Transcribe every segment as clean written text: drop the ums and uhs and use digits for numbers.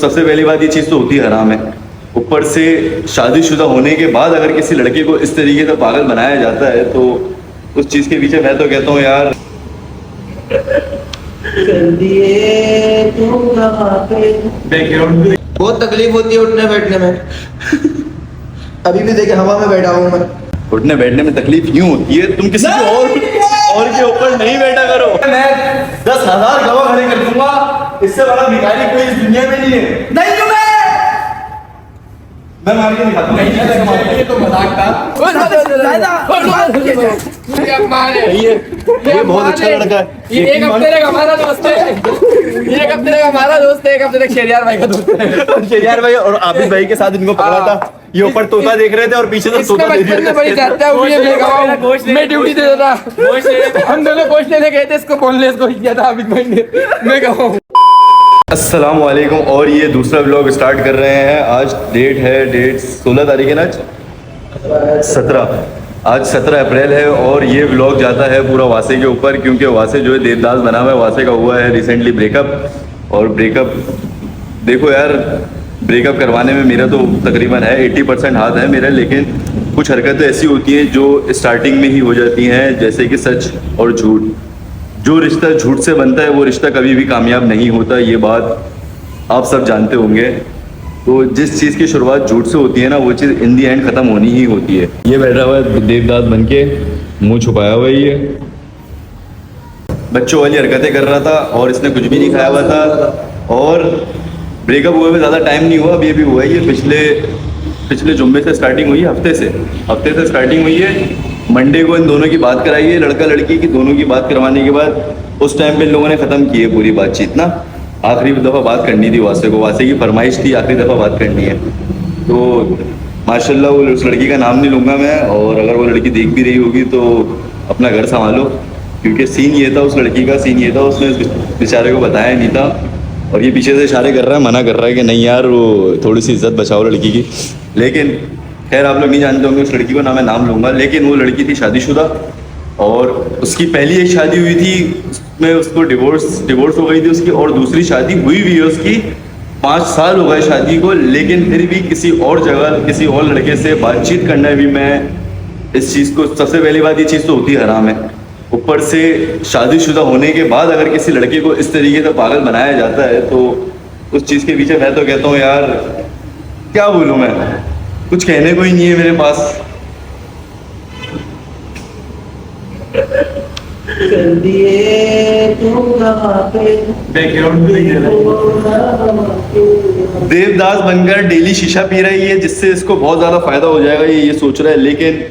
सबसे पहली बात, ये चीज़ तो होती हराम है। ऊपर से शादीशुदा होने के बाद अगर किसी लड़के को इस तरीके से पागल बनाया जाता है तो उस चीज़ के पीछे मैं तो कहता हूँ यार बहुत तकलीफ होती है उठने बैठने में। अभी भी देखे हवा में बैठा हूँ मैं। उठने बैठने में तकलीफ क्यों होती है? तुम किसी और के ऊपर नहीं बैठा करो। मैं 10,000 गवाह खड़े कर दूंगा, इससे बड़ा भिखारी कोई इस दुनिया में नहीं है। नहीं तो मैं मार के दिखाता हूँ। ये तो मजाक था। ये बहुत अच्छा लड़का है। ये एक हफ्ते तक हमारा दोस्त है। ये एक हफ्ते तक हमारा दोस्त है, एक हफ्ते तक शेरियार भाई का दोस्त है। शेरियार भाई और आबिद भाई के साथ इनको पकड़ा था। ये ऊपर तोता देख रहे थे और पीछे से तोता देख रहे थे। बड़ी चाहता है मैं ड्यूटी दे देता। हम दोनों गोश्त लेने गए थे, इसको बोलने को किया था आबिद भाई ने। मैं कहूँ अस्सलाम वालेकुम। और ये दूसरा व्लॉग स्टार्ट कर रहे हैं। आज डेट 16 तारीख है ना, आज 17 अप्रैल है। और ये व्लॉग जाता है पूरा वासे के ऊपर, क्योंकि वासे जो है देवदास बना हुआ है। वासे का हुआ है रिसेंटली ब्रेकअप। और ब्रेकअप देखो यार, ब्रेकअप करवाने में मेरा तो तकरीबन है 80% हाथ है मेरा, लेकिन कुछ हरकतें ऐसी होती हैं जो स्टार्टिंग में ही हो जाती हैं, जैसे कि सच और झूठ। जो रिश्ता झूठ से बनता है वो रिश्ता कभी भी कामयाब नहीं होता, ये बात आप सब जानते होंगे। तो जिस चीज़ की शुरुआत झूठ से होती है ना, वो चीज़ इन दी एंड ख़त्म होनी ही होती है। ये बैठा हुआ है देवदास बन के, मुँह छुपाया हुआ ही है, बच्चों वाली हरकतें कर रहा था और इसने कुछ भी नहीं खाया हुआ था। और ब्रेकअप हुए में ज़्यादा टाइम नहीं हुआ, अभी हुआ है। ये पिछले जुम्मे से स्टार्टिंग हुई है, हफ्ते से स्टार्टिंग हुई है। मंडे को इन दोनों की बात कराई है, लड़का लड़की की दोनों की बात करवाने के बाद उस टाइम पे इन लोगों ने ख़त्म की है पूरी बातचीत ना। आखिरी दफ़ा बात करनी थी वासे को, वासे की फरमाइश थी आखिरी दफ़ा बात करनी है। तो माशाल्लाह वो उस लड़की का नाम नहीं लूँगा मैं, और अगर वो लड़की देख भी रही होगी तो अपना घर संभालो, क्योंकि सीन ये था, उस लड़की का सीन ये था, उसने बेचारे को बताया नहीं था। और ये पीछे से इशारे कर रहा है, मना कर रहा है कि नहीं यार वो थोड़ी सी इज्जत बचाओ लड़की की। लेकिन खैर आप लोग नहीं जानते होंगे उस लड़की को, ना मैं नाम लूँगा, लेकिन वो लड़की थी शादीशुदा। और उसकी पहली एक शादी हुई थी, उसमें उसको डिवोर्स हो गई थी उसकी, और दूसरी शादी हुई भी है उसकी। 5 साल हो गए शादी को, लेकिन फिर भी किसी और जगह किसी और लड़के से बातचीत करना भी, मैं इस चीज़ को, सबसे पहली बात ये चीज़ तो होती हराम है। ऊपर से शादीशुदा होने के बाद अगर किसी लड़के को इस तरीके से पागल बनाया जाता है तो उस चीज़ के पीछे मैं तो कहता हूँ यार क्या बोलूँ मैं, कुछ कहने को ही नहीं है मेरे पास। देवदास बनकर डेली शीशा पी रही है, जिससे इसको बहुत ज़्यादा फायदा हो जाएगा, ये सोच रहा है। लेकिन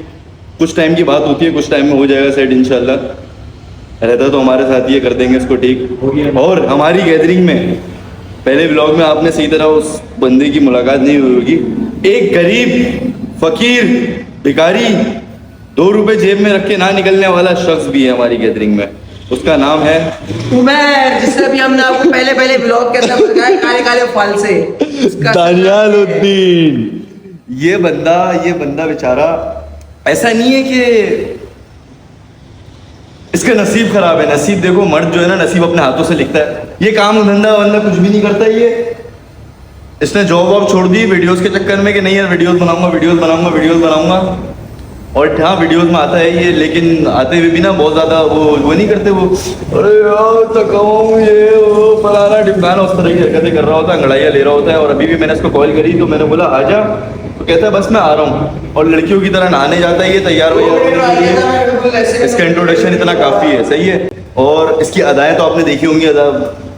कुछ टाइम की बात होती है, कुछ टाइम में हो जाएगा सेट इंशाल्लाह। रहता तो हमारे साथ ये कर देंगे इसको ठीक। और हमारी गैदरिंग में पहले व्लॉग में आपने सही तरह उस बंदे की मुलाकात नहीं हुई होगी। एक गरीब फकीर भिखारी 2 रुपए जेब में रख के ना निकलने वाला शख्स भी है हमारी गैदरिंग में। उसका नाम है उमर, जिससे भी हमने आपको पहले ब्लॉग के अंदर बताया, काले काले फल से दानियालुद्दीन। ये बंदा बेचारा, ऐसा नहीं है कि इसका नसीब खराब है। नसीब देखो, मर्द जो है ना नसीब अपने हाथों से लिखता है। ये काम धंधा वंदा कुछ भी नहीं करता। ये इसने जॉब वॉब छोड़ दी वीडियोस के चक्कर में कि नहीं यार वीडियोस बनाऊंगा। और हाँ वीडियोस में आता है ये, लेकिन आते हुए भी ना बहुत ज़्यादा वो नहीं करते। वो अरे यार थकाऊँ ये वो फलाना ढिमकाना, उस तरह की हरकतें कर रहा होता है, अंगड़ाइयाँ ले रहा होता है। और अभी भी मैंने इसको कॉल करी तो मैंने बोला आजा, तो कहता है बस मैं आ रहा हूँ। और लड़कियों की तरह नहाने जाता है ये तैयार हो जाता है। इसका इंट्रोडक्शन इतना काफ़ी है, सही है। और इसकी अदाएँ तो आपने देखी होंगी, अदा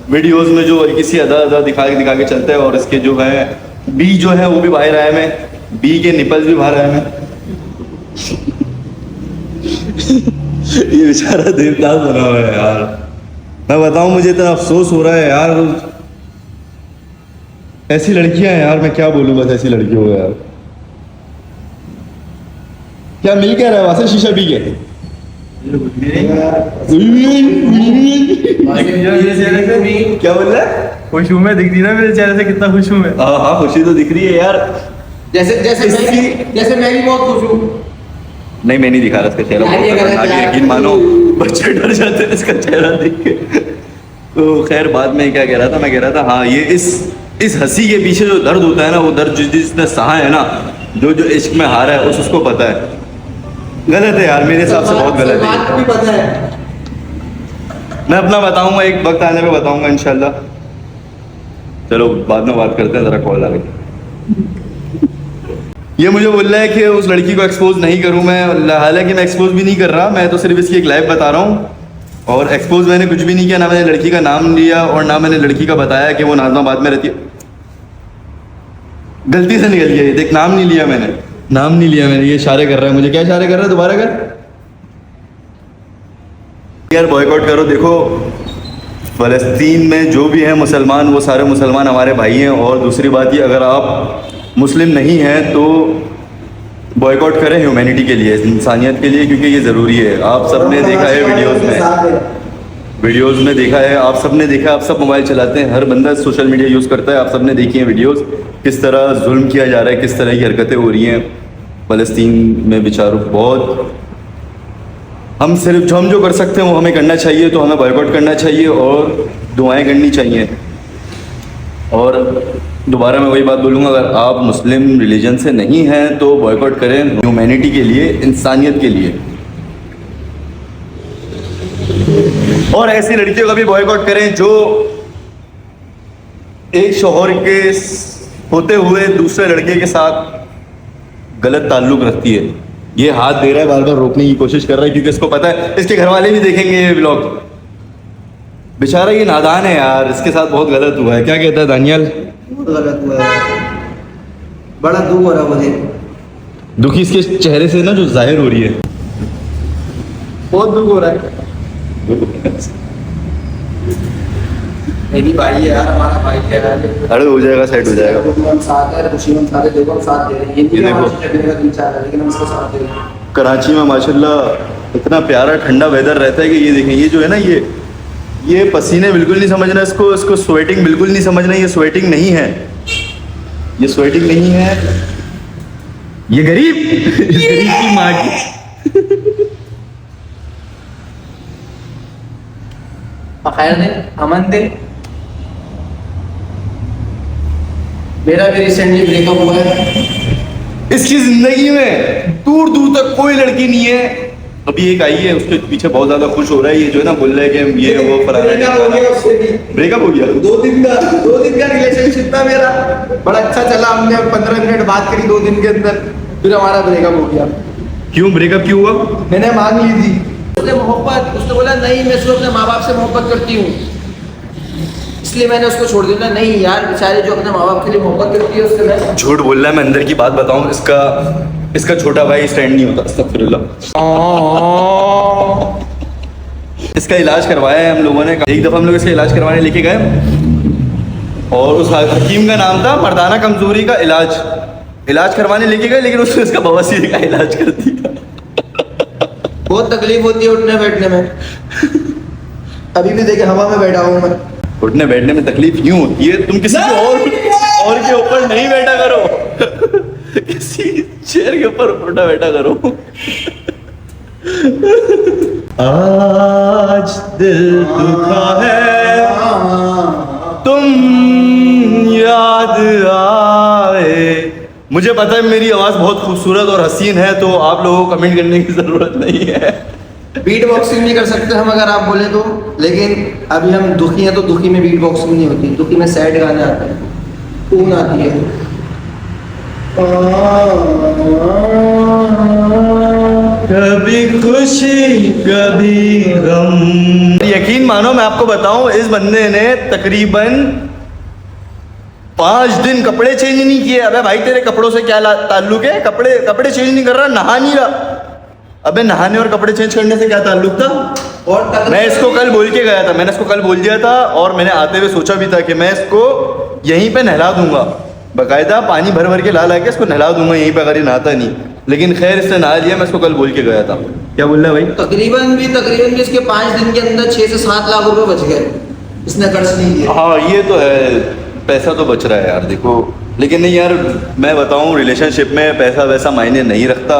वीडियोस में जो हल्की सी अदा दिखा के चलता है। और इसके जो है बी जो है वो भी बाहर आया में, बी के निपल्स भी बाहर आए में। ये बेचारा देवदास बना हुआ है यार। मैं बताऊं, मुझे इतना अफसोस हो रहा है यार। ऐसी लड़कियां हैं यार, मैं क्या बोलूं, बस ऐसी लड़कियों को यार। क्या मिल क्या रहा है वहां से शीशा पी के? क्या बोल रहा है? खुश हूँ मैं, दिख रही ना मेरे चेहरे से कितना खुश हूँ मैं। हाँ खुशी तो दिख रही है यार। जैसे मैं भी बहुत खुश हूँ। नहीं मैं नहीं दिखा रहा इसका चेहरा, यकीन मानो बच्चे डर जाते हैं इसका चेहरा देख के। तो खैर बाद में क्या कह रहा था, मैं कह रहा था हाँ ये इस हंसी के पीछे जो दर्द होता है ना, वो दर्द जिसने सहा है ना, जो जो इश्क में हारा है उसको पता है। गलत है यार, मेरे हिसाब से बहुत गलत है। भी पता है। मैं अपना बताऊंगा, एक वक्त आने पे बताऊंगा इंशाल्लाह। चलो बाद में बात करते हैं, जरा कॉल आ गई। ये मुझे बोल रहा है कि उस लड़की को एक्सपोज नहीं करूं मैं, हालांकि मैं एक्सपोज भी नहीं कर रहा, मैं तो सिर्फ इसकी एक लाइव बता रहा हूँ। और एक्सपोज मैंने कुछ भी नहीं किया, ना मैंने लड़की का नाम लिया और ना मैंने लड़की का बताया कि वो नाजमाबाद में रहती है। गलती से निकल गया ये, देख नाम नहीं लिया मैंने, नाम नहीं लिया मैंने। ये इशारे कर रहा है मुझे, क्या इशारे कर रहा है, दोबारा कर यार। बॉयकॉट करो। देखो फ़लस्तीन में जो भी हैं मुसलमान, वो सारे मुसलमान हमारे भाई हैं। और दूसरी बात ये, अगर आप मुस्लिम नहीं हैं तो बॉयकॉट करें ह्यूमैनिटी के लिए, इंसानियत के लिए, क्योंकि ये ज़रूरी है। आप सब ने देखा है वीडियोस में देखा है, आप सब ने देखा, आप सब मोबाइल चलाते हैं, हर बंदा सोशल मीडिया यूज़ करता है। आप सब ने देखी हैं वीडियोस, किस तरह जुल्म किया जा रहा है, किस तरह की हरकतें हो रही हैं फ़लस्तीन में बेचारों। बहुत हम सिर्फ हम जो कर सकते हैं वो हमें करना चाहिए, तो हमें बॉयकॉट करना चाहिए और दुआएं करनी चाहिए। और दोबारा मैं वही बात बोलूँगा, अगर आप मुस्लिम रिलीजन से नहीं हैं तो बॉयकॉट करें ह्यूमैनिटी के लिए, इंसानियत के लिए। और ऐसी लड़कियों का भी बॉयकॉट करें जो एक शौहर के होते हुए दूसरे लड़के के साथ गलत ताल्लुक रखती है। ये हाथ दे रहा है, बार बार रोकने की कोशिश कर रहा है, क्योंकि इसको पता है इसके घर वाले भी देखेंगे ये व्लॉग। बेचारा ये नादान है यार, इसके साथ बहुत गलत हुआ है। क्या कहता है दानियल? बहुत गलत हुआ है, बड़ा दुख हो रहा है मुझे। दुखी इसके चेहरे से ना जो जाहिर हो रही है, बहुत दुख हो रहा है। मेरी भाई है यार, हमारा भाई है यार। अरे हो जाएगा, सेट हो जाएगा। हम साथ है, खुशी में साथ है, देखो हम साथ दे रहे हैं। ये देखो। लेकिन हम इसको साथ दे रहे हैं। कराची में माशाल्लाह इतना प्यारा ठंडा वेदर रहता है कि ये देखें, ये जो है ना, ये पसीने बिल्कुल नहीं समझना इसको स्वेटिंग बिल्कुल नहीं समझना। ये स्वेटिंग नहीं है, ये स्वेटिंग नहीं है, ये गरीब गरीब की माँ की। खैर दे, अमन दे। मेरा भी रिसेंटली ब्रेकअप हुआ है। इसकी जिंदगी में दूर दूर तक कोई लड़की नहीं है। अभी एक आई है, उसके पीछे बहुत ज्यादा खुश हो रहा है। ये जो है ना, बोल रहा है कि ये वो ब्रेकअप हो गया। 2 दिन का रिलेशनशिप था मेरा, बड़ा अच्छा चला। हमने 15 मिनट बात करी 2 दिन के अंदर, फिर हमारा ब्रेकअप हो गया। क्यों ब्रेकअप क्यों हुआ? मैंने मांग ली थी उसने मोहब्बत, उसने बोला नहीं मैं सिर्फ अपने माँ बाप से मोहब्बत करती हूँ, इसलिए मैंने उसको छोड़ दिया। नहीं यार, बेचारे जो अपने माँ बाप के लिए मोहब्बत करती है उससे मैं। झूठ बोल रहा है। मैं अंदर की बात बताऊं, इसका छोटा भाई स्टैंड नहीं होता। अस्तगफिरुल्लाह। इसका इलाज करवाया है हम लोगों ने। एक दफा हम लोग इसका इलाज करवाने लेके गए और उस हकीम का नाम था मर्दाना कमजोरी का इलाज करवाने लेके गए, लेकिन उसने इसका बवासीर का इलाज कर दिया। बहुत तकलीफ होती है उठने बैठने में। अभी भी देखे हवा में बैठा हूँ मैं। उठने बैठने में तकलीफ क्यों होती है? तुम किसी और के ऊपर नहीं बैठा करो, किसी चेयर के ऊपर उठा बैठा करो। आज दिल दुखा है, तुम याद आए। मुझे पता है मेरी आवाज बहुत खूबसूरत और हसीन है, तो आप लोगों को कमेंट करने की जरूरत नहीं है। बीट बॉक्सिंग नहीं कर सकते हम अगर आप बोले तो, लेकिन अभी हम दुखी हैं तो दुखी में बीट बॉक्सिंग नहीं होती। दुखी में सैड गाने आते हैं, टून आती है। कभी खुशी कभी गम। यकीन मानो मैं आपको बताऊं, इस बंदे ने तकरीबन 5 दिन कपड़े चेंज नहीं किए। अबे भाई तेरे कपड़ों से क्या ताल्लुक है? कपड़े चेंज नहीं कर रहा, नहा नहीं रहा। अबे नहाने और कपड़े चेंज करने से क्या ताल्लुक था? और मैं इसको कल बोल के गया था, मैंने इसको कल बोल दिया था, और मैंने आते हुए सोचा भी था कि मैं इसको यहीं पे नहला दूंगा, बाकायदा पानी भर भर के ला के इसको नहला दूंगा यहीं पे, अगर ये नहाता नहीं। लेकिन खैर इसने नहा लिया। मैं इसको कल बोल के गया था। क्या बोल रहा है भाई? तकरीबन भी इसके 5 दिन के अंदर 6 से 7 लाख रुपए बच गए। इसने कर्ज नहीं दिया। हाँ ये तो है, पैसा तो बच रहा है यार। देखो लेकिन नहीं यार, मैं बताऊं रिलेशनशिप में पैसा वैसा मायने नहीं रखता।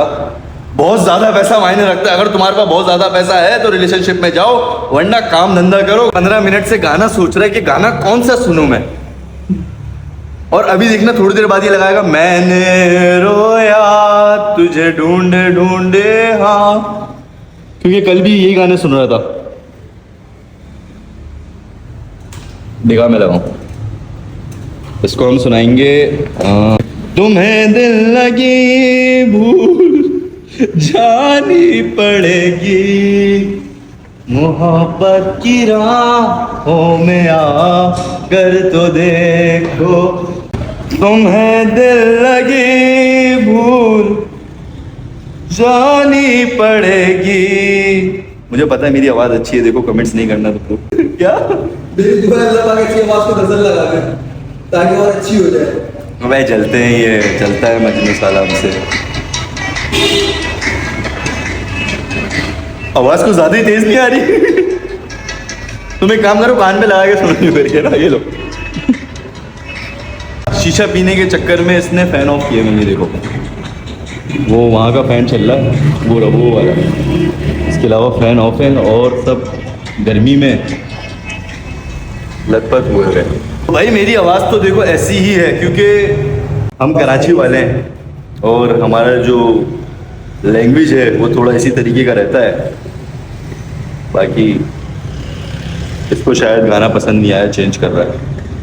बहुत ज़्यादा पैसा मायने रखता है। अगर तुम्हारे पास बहुत ज़्यादा पैसा है तो रिलेशनशिप में जाओ, वरना काम धंधा करो। 15 मिनट से गाना सोच रहा है कि गाना कौन सा सुनूं मैं। और अभी देखना थोड़ी देर बाद ये लगाएगा मैंने रोया तुझे ढूंढे ढूंढे हाँ, क्योंकि कल भी यही गाने सुन रहा था। देखा मैं लगाऊं, इसको हम सुनाएंगे तुम्हें दिल लगी भूल जानी पड़ेगी, मोहब्बत की राहों में आकर तो देखो, तुम्हें दिल लगी भूल जानी पड़ेगी। मुझे पता है मेरी आवाज अच्छी है, देखो कमेंट्स नहीं करना तो क्या मेरी दुआ है अल्लाह पाक अच्छी आवाज को गजल लगा दे ताकि और अच्छी हो जाए। भाई चलते हैं, ये चलता है मजनू साला हमसे। आवाज कुछ ज्यादा ही तेज नहीं आ रही तुम एक काम करो, कान पे लगा के सुनो करके ना, ये लो। शीशा पीने के चक्कर में इसने फैन ऑफ किया मैंने, देखो वो वहाँ का फैन चल रहा है, वो वाला, इसके अलावा फैन ऑफ है और सब गर्मी में लथपथ हुए हुए। तो भाई मेरी आवाज़ तो देखो ऐसी ही है क्योंकि हम कराची वाले हैं और हमारा जो लैंग्वेज है वो थोड़ा इसी तरीके का रहता है। बाकी इसको शायद गाना पसंद नहीं आया, चेंज कर रहा है,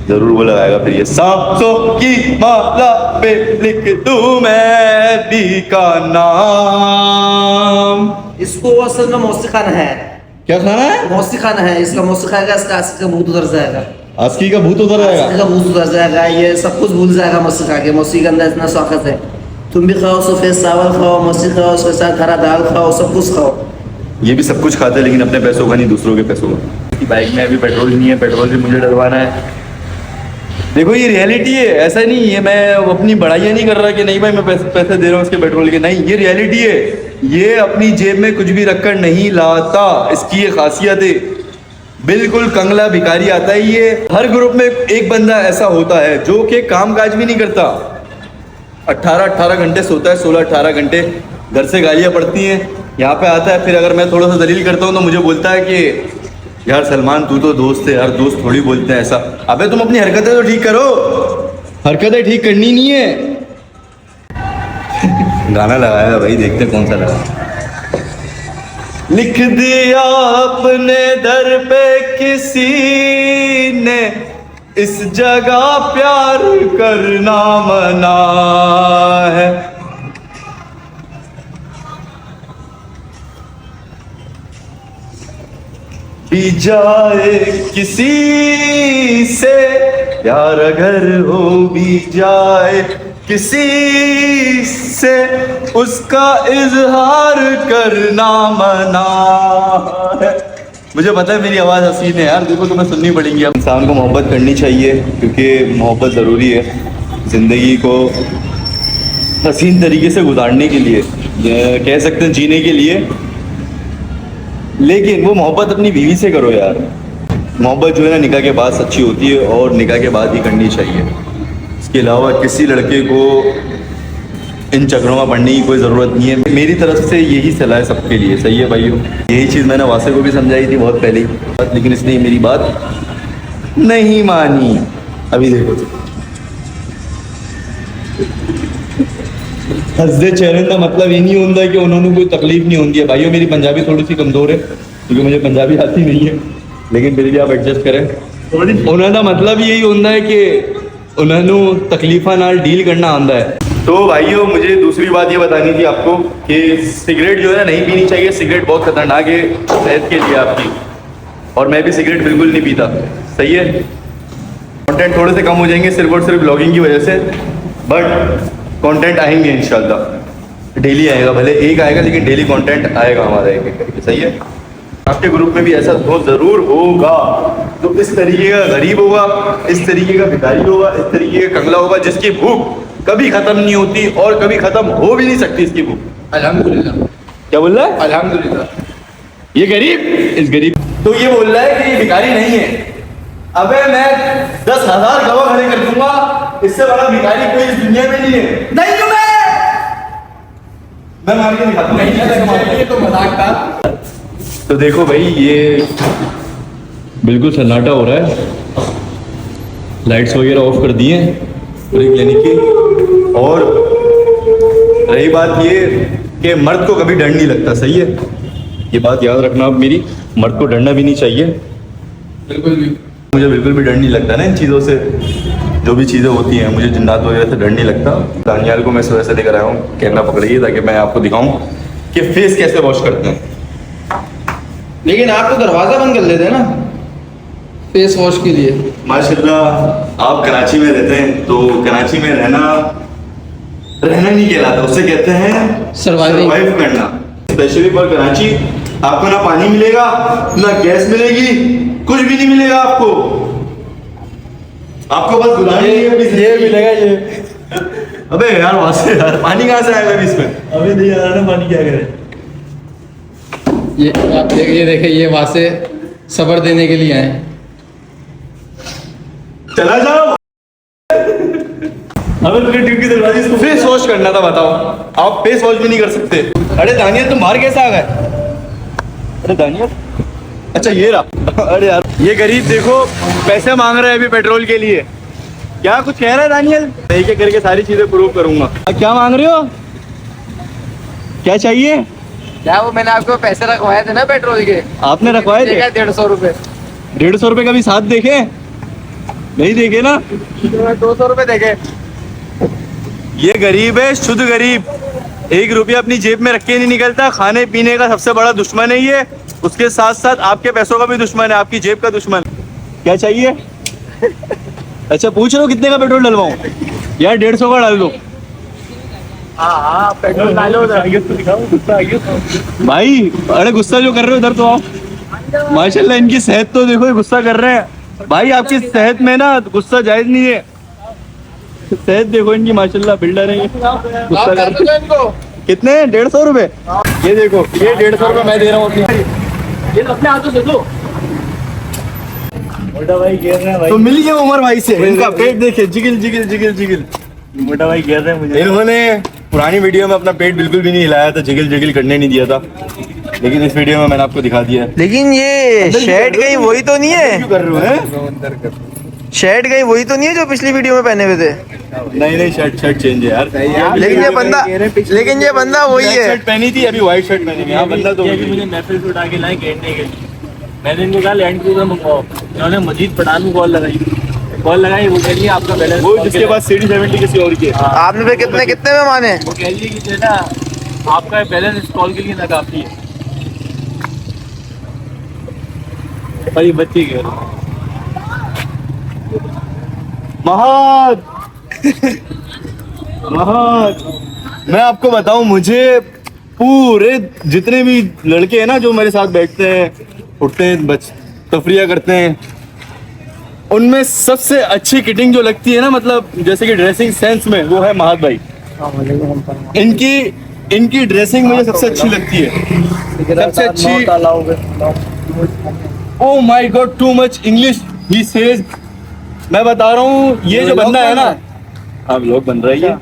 जरूर वो लगाएगा फिर ये सांसों की माला पे लिख दूं मैं भी का नाम। इसको असल में मौसी खाना है। क्या खाना है? मौसी खाना है, इसका मौसी खाएगा, इसका आसिक का भूत उतर जाएगा। आस्की का भूत उतर आसिक जाएगा? का भूत उतर जाएगा, ये सब कुछ भूल जाएगा मौसी खा के। मौसी के अंदर इतना शौकत है, तुम भी खाओ, सफेद चावल खाओ, मौसी खाओ, उसके साथ हरा दाल खाओ, सब कुछ खाओ। ये भी सब कुछ खाते हैं लेकिन अपने पैसों का नहीं, दूसरों के पैसों का। बाइक में अभी पेट्रोल नहीं है, पेट्रोल भी मुझे डलवाना है। देखो ये रियलिटी है, ऐसा नहीं है मैं अपनी बड़ाइयाँ नहीं कर रहा कि नहीं भाई मैं पैसे दे रहा हूँ उसके पेट्रोल के, नहीं, ये रियलिटी है। ये अपनी जेब में कुछ भी रखकर नहीं लाता, इसकी ये खासियत है। बिल्कुल कंगला भिखारी आता है ये। हर ग्रुप में एक बंदा ऐसा होता है जो कि काम काज भी नहीं करता, 18 घंटे सोता है, 16-18 घंटे, घर से गालियाँ पड़ती हैं, यहाँ पे आता है, फिर अगर मैं थोड़ा सा दलील करता हूँ तो मुझे बोलता है कि यार सलमान तू तो दोस्त है यार, दोस्त थोड़ी बोलते हैं ऐसा। अबे तुम अपनी हरकतें तो ठीक करो, हरकतें ठीक करनी नहीं है। गाना लगाया भाई, देखते कौन सा लगा। लिख दिया अपने दर पे किसी ने, इस जगह प्यार करना मना है। भी जाए किसी से प्यार अगर हो भी जाए किसी से, उसका इजहार करना मना है। मुझे पता है मेरी आवाज़ हसीन है यार, देखो तुम्हें सुननी पड़ेगी। अब इंसान को मोहब्बत करनी चाहिए क्योंकि मोहब्बत ज़रूरी है ज़िंदगी को हसीन तरीके से गुजारने के लिए, कह सकते हैं जीने के लिए। लेकिन वो मोहब्बत अपनी बीवी से करो यार। मोहब्बत जो है ना निकाह के बाद सच्ची होती है और निकाह के बाद ही करनी चाहिए। इसके अलावा किसी लड़के को इन चक्रों में पढ़ने की कोई ज़रूरत नहीं है। मेरी तरफ से यही सलाह है सबके लिए, सही है भाइयों? यही चीज़ मैंने वासे को भी समझाई थी बहुत पहले ही, लेकिन इसने मेरी बात नहीं मानी। अभी देखो हंसदे चेहरे का मतलब ये नहीं होता है कि उन्होंने कोई तकलीफ नहीं होती है। भाइयों मेरी पंजाबी थोड़ी सी कमज़ोर है क्योंकि मुझे पंजाबी आती नहीं है, लेकिन फिर भी आप एडजस्ट करें। उन्होंने मतलब यही होता है कि उन्होंने तकलीफा नाल डील करना आंदा है। तो भाइयों मुझे दूसरी बात ये बतानी थी आपको कि सिगरेट जो है ना नहीं पीनी चाहिए। सिगरेट बहुत खतरनाक है सेहत के लिए आपकी, और मैं भी सिगरेट बिल्कुल नहीं पीता, सही है? कंटेंट थोड़े से कम हो जाएंगे सिर्फ और सिर्फ ब्लॉगिंग की वजह से, बट कंटेंट आएंगे इंशाल्लाह, डेली आएगा, भले एक आएगा लेकिन डेली कंटेंट आएगा हमारा एक एक करके, सही है? आपके ग्रुप में भी ऐसा हो जरूर होगा, तो इस तरीके का गरीब होगा, इस तरीके का भिखारी होगा, इस तरीके का कंगला होगा जिसकी भूख कभी खत्म नहीं होती और कभी खत्म हो भी नहीं सकती इसकी भूख। अल्हम्दुलिल्लाह। क्या बोल रहा है? अल्हम्दुलिल्लाह। ये गरीब, इस गरीब तो ये बोल रहा है कि ये भिखारी नहीं है। अबे मैं 10,000 गवाह खड़े कर दूंगा, इससे बड़ा भिखारी कोई इस दुनिया में नहीं है। नहीं तुम्हें मैं मार के दिखाता हूं। ये तो मजाक था। तो देखो भाई ये बिल्कुल सन्नाटा हो रहा है, लाइट्स वगैरह ऑफ कर दिए ब्रेक लेने की। और रही बात ये कि मर्द को कभी डर नहीं लगता, सही है, ये बात याद रखना आप मेरी, मर्द को डरना भी नहीं चाहिए। बिल्कुल भी। मुझे बिल्कुल भी डर नहीं लगता ना इन चीज़ों से, जो भी चीज़ें होती हैं मुझे जिन्नात वगैरह से डर नहीं लगता। दानियाल को मैं सुबह से लेकर आया हूँ, कैमरा पकड़िए ताकि मैं आपको दिखाऊं कि फेस कैसे वॉश करते हैं। लेकिन आप तो दरवाजा बंद कर लेते ना फेस वॉश के लिए। माशाल्लाह आप कराची में रहते हैं, तो कराची में रहना नहीं कहलाता, उससे कहते हैं Surviving। सर्वाइव करना। स्पेशली फॉर कराची आपको ना पानी मिलेगा, ना गैस मिलेगी, कुछ भी नहीं मिलेगा आपको बस गुलामी है अपनी ये जिंदगी। मिलेगा ये। अबे यार वहां से यार पानी कहाँ से आएगा अभी इसमें? अभी नहीं आ रहा ना पानी, क्या करें। ये आप देखिए, देखिए ये वहां से सबर देने के लिए आए। चला जाओ। अबे तुझे ड्यूटी दरवाजे इसको फेस वॉश करना था, बताओ आप फेस वॉश भी नहीं कर सकते। अरे दानियल तुम बाहर कैसे आ गए? अरे दानियल, अच्छा ये रहा। अरे यार ये गरीब देखो पैसे मांग रहे हैं अभी पेट्रोल के लिए। क्या कुछ कह रहा है दानियल? मैं एक एक करके सारी चीजें प्रूव करूंगा। क्या मांग रहे हो, क्या चाहिए? क्या वो मैंने आपको पैसे रखवाए थे ना पेट्रोल के, आपने रखवाए थे? 150 रुपए। 150 रुपए का भी साथ देखे नहीं देखे ना? 200 रुपए देखे। ये गरीब है, शुद्ध गरीब, 1 रुपया अपनी जेब में रख के नहीं निकलता। खाने पीने का सबसे बड़ा दुश्मन है ये, उसके साथ साथ आपके पैसों का भी दुश्मन है, आपकी जेब का दुश्मन। क्या चाहिए? अच्छा पूछ रहे हो कितने का पेट्रोल डलवाऊं? यार 150 का डाल दो। हाँ पेट्रोल डालो उधर, आगे तो दिखाओ, गुस्सा आ गया भाई अरे गुस्सा जो कर रहे हो इधर तो आओ। माशाल्लाह इनकी सेहत तो देखो, ये गुस्सा कर रहे हैं। भाई आपकी सेहत में ना गुस्सा जायज नहीं है, सेहत देखो इनकी माशाल्लाह, बिल्डर है ये, गुस्सा कर रहे हैं। इनको कितने? 150 रुपए। ये देखो ये 150 रुपए मैं दे रहा हूँ अपनी। ये तो अपने हाथों से दो। मोटा भाई गिर रहे हैं भाई, तो मिल गया उमर भाई से, इनका पेट देखे जिगिल जिगिल जिगिल जिगिल। मोटा भाई गिर रहे हैं मुझे। इन्होंने पुरानी वीडियो में अपना पेट बिल्कुल भी नहीं हिलाया था, जिगिल जिगिल करने नहीं दिया था, लेकिन इस वीडियो में मैंने आपको दिखा दिया है। लेकिन ये शर्ट कहीं वही तो नहीं है, क्यों कर रहे हो हैं? शर्ट कहीं वही तो नहीं है जो पिछली वीडियो में पहने हुए थे। नहीं शर्ट चेंज है यार। लेकिन ये बंदा वही ब्लैक है। शर्ट पहनी थी, अभी व्हाइट शर्ट पहनी है। हाँ बंदा तो ये भी मुझे महफिल से उठा के लाए घेरने के लिए। मैंने इनको कहा लैंड क्रूजर मंगवाओ, इन्होंने मजीद पठान को कॉल लगाई, वो कह रही है आपका बैलेंस, वो जिसके पास सीडी 70 किसी और की है। आपने फिर कितने में माने? वो कह रही है कि बेटा आपका बैलेंस इस कॉल के लिए नाकाफी है। और ये बच्चे कह रहे हैं महाद मैं आपको बताऊं, मुझे पूरे जितने भी लड़के हैं ना जो मेरे साथ बैठते हैं, उठते हैं, तफरिया करते हैं, उनमें सबसे अच्छी किटिंग जो लगती है ना, मतलब जैसे कि ड्रेसिंग सेंस में, वो है महाद भाई। इनकी ड्रेसिंग मुझे सबसे अच्छी लगती है, सबसे अच्छी। Oh my God, too much English he says. मैं बता रहा हूँ ये जो बंदा है ना, आप लोग बन रही है।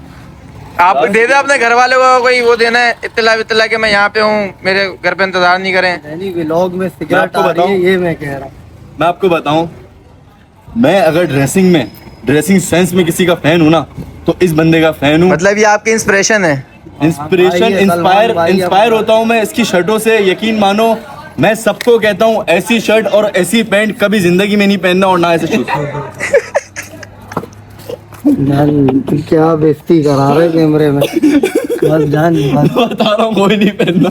आप दे दे अपने घर वालों को कोई वो देना है इत्तला कि मैं यहाँ पे हूँ, मेरे घर पे इंतजार नहीं करें। व्लॉग में सिगरेट आ रही है, ये मैं कह रहा हूँ। मैं आपको बताऊं, मैं अगर ड्रेसिंग सेंस में किसी का फैन हूं ना, तो इस बंदे का फैन हूं। मतलब ये आपकी इंस्पिरेशन है? इंस्पिरेशन, इंस्पायर होता हूं मैं इसकी शर्टों से, यकीन मानो। मैं सबको कहता हूं ऐसी शर्ट और ऐसी पैंट कभी जिंदगी में नहीं पहनना, और ना ऐसे शूज। क्या बेइज्जती करा रहे कैमरे में। बस जान बता रहा हूँ कोई नहीं पहनना।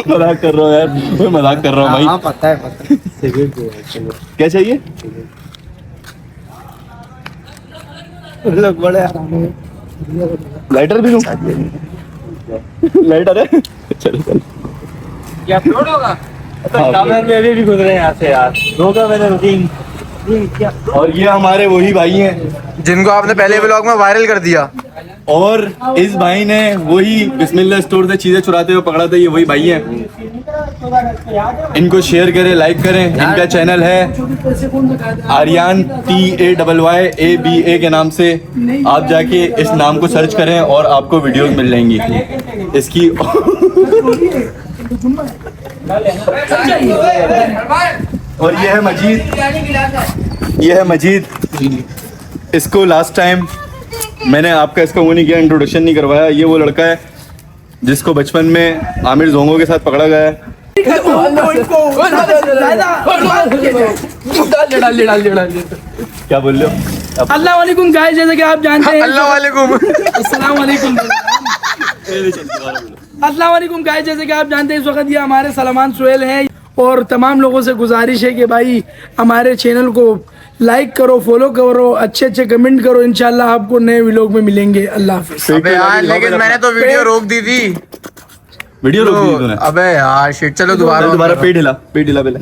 मजाक कर रहा हूँ यार, मैं मजाक कर रहा हूँ भाई। हाँ पता है सिगरेट क्या चाहिए? लोग बड़े आराम में। लाइटर भी लूं? लाइटर है? चलो चलो। क्या अपलोड होगा? हाँ, कामरान में अभी भी गुजरे हैं यहाँ से यार, रोका मैंने रूटीन। और ये हमारे वही भाई हैं जिनको आपने पहले व्लॉग में वायरल कर दिया। और इस भाई ने वही बिस्मिल्लाह स्टोर से चीजें चुराते हुए पकड़ा था, ये वही भाई हैं। इनको शेयर करें, लाइक करें। इनका चैनल है आर्यान TAYABA के नाम से। आप जाके इस नाम को सर्च करें और आपको वीडियोस मिल जाएंगी इसकी। और ये है मजीद, इसको लास्ट टाइम मैंने आपका इसका वो नहीं किया, इंट्रोडक्शन नहीं करवाया। ये वो लड़का है जिसको बचपन में आमिर जोंगो के साथ पकड़ा गया है। क्या बोल रहे हो? अल्लाह वालेकुम गाइस, जैसे कि आप जानते हैं अल्लाह वालेकुम अस्सलाम वालेकुम अस्सलाम वालेकुम गाइस, जैसे कि आप जानते हैं इस वक्त ये हमारे सलमान सुहेल हैं और तमाम लोगों से गुजारिश है कि भाई हमारे चैनल को लाइक करो, फॉलो करो, अच्छे अच्छे कमेंट करो। इंशाल्लाह आपको नए व्लॉग में मिलेंगे। अल्लाह हाफिज़। अबे यार लेकिन मैंने तो वीडियो रोक दी थी। वीडियो रोक दी तूने? अबे यार शिट, चलो दोबारा पेट हिला पहले।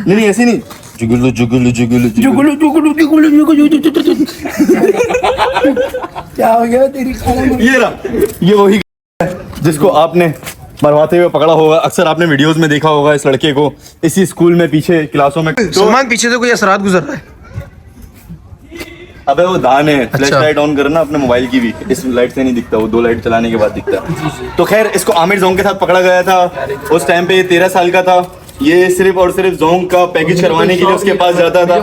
नहीं ऐसे नहीं, जुगुलू जुगुलू जुगुलू जुगलू जुगलू जुगलू जुगलू क्या हो गया तेरी ये रहा, ये वही है जिसको आपने मरवाते हुए पकड़ा होगा। अक्सर आपने वीडियोस में देखा होगा इस लड़के को इसी स्कूल में पीछे क्लासों में। सुमन पीछे से कोई असरात गुजर रहा है। अबे वो दान है, फ्लैश लाइट ऑन करना अपने मोबाइल की भी, इस लाइट से नहीं दिखता, वो 2 लाइट चलाने के बाद दिखता है। तो खैर इसको आमिर जोंग के साथ पकड़ा गया था। उस टाइम पे ये 13 साल का था। ये सिर्फ और सिर्फ जोंग का पैकेज करवाने के लिए उसके पास जाता था।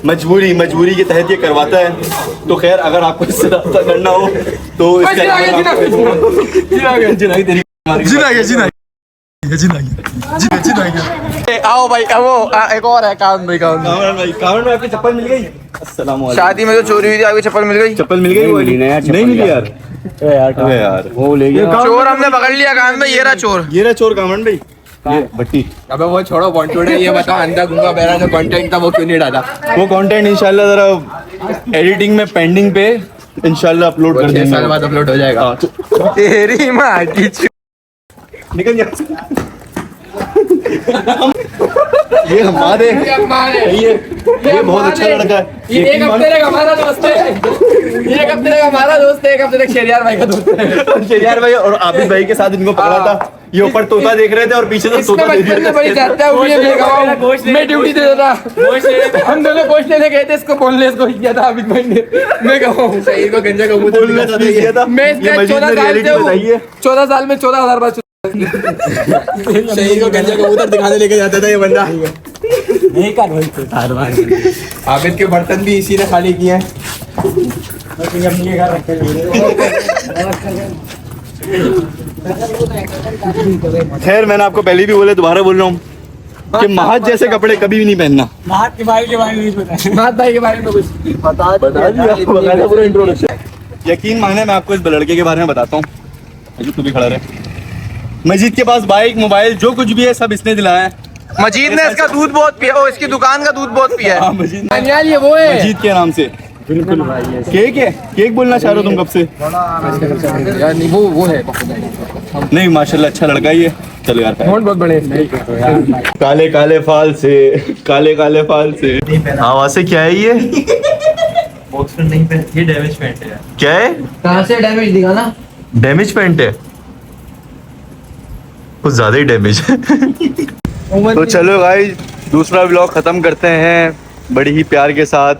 मजबूरी के तहत ये करवाता है। तो खैर अगर आपको इससे रास्ता करना हो तो आओ भाई, वो एक और है कावन भाई। कावड़ में आपकी चप्पल मिल गई? अस्सलाम वालेकुम। शादी में तो चोरी हुई थी, आपकी चप्पल मिल गई? चप्पल मिल गई? नहीं मिली यार। अबे यार वो ले गया चोर हमने पकड़ लिया कावन भाई। ये रहा चोर। ये रहा चोर कावड़ भाई, ये भट्टी। अबे वो छोड़ो बॉन्टूड है, ये बताओ अंधा गुंगा बहरा जो कंटेंट था वो क्यों नहीं डाला? वो कंटेंट इंशाल्लाह जरा एडिटिंग में पेंडिंग पे इंशाल्लाह अपलोड कर 6 देंगे। साल बाद अपलोड हो जाएगा। हाँ, तो तेरी माँ की निकल यहाँ से। ये हमारे ये बहुत अच्छा लड़का है। ये एक हफ्ते तक हमारा दोस्त है, एक हफ्ते तक हमारा दोस्त है, एक हफ्ते तक शेरियार भाई का दोस्त है। शेरियार भाई और आबिद भाई के साथ इनको पकड़ा था। ये ऊपर तोता देख रहे थे और पीछे से तोता देख बचपन में बड़ी चाहता है, मैं ड्यूटी दे देता। हम दोनों गोश्त लेने गए थे, इसको बोनलेस गोश्त दिया था आबिद भाई ने। मैं कहूँ सही को गंजा कबूतर रहा। मैं इसका 14 साल से हूँ, 14 साल में 14,000 बार शहीद को गंजा कबूतर दिखाने लेके जाता था ये बंदा। आबिद के बर्तन भी इसी ने खाली किए हैं। खैर मैंने आपको पहले भी बोले, दोबारा बोल रहा हूँ कि महज जैसे कपड़े कभी भी नहीं पहनना। महत भाई के बारे में कुछ बता दिया पूरा इंट्रोडक्शन। यकीन माने मैं आपको इस लड़के के बारे में बताता हूँ। तू भी खड़ा रहे। मजीद के पास बाइक, मोबाइल, जो कुछ भी है सब इसने दिलाया है। मजीद ने इसका दूध बहुत पिया, ओ इसकी दुकान का दूध बहुत पिया है। हाँ, मजीद ने- यार ये वो है मजीद के नाम से। बिल्कुल भाई। केक है? केक बोलना चाह रहे हो तुम कब से? यार नहीं, वो है नहीं माशाल्लाह अच्छा लड़का ही है। चलो यार बहुत बड़े। काले काले फाल से, काले काले फाल से। हाँ से क्या है ये? बॉक्सर नहीं पहन, ये डैमेज पैंट है। क्या है? कहाँ से डैमेज दिखा ना? डैमेज पैंट है? कुछ ज्यादा ही डैमेज है। तो चलो गाइस दूसरा व्लॉग खत्म करते हैं बड़ी ही प्यार के साथ।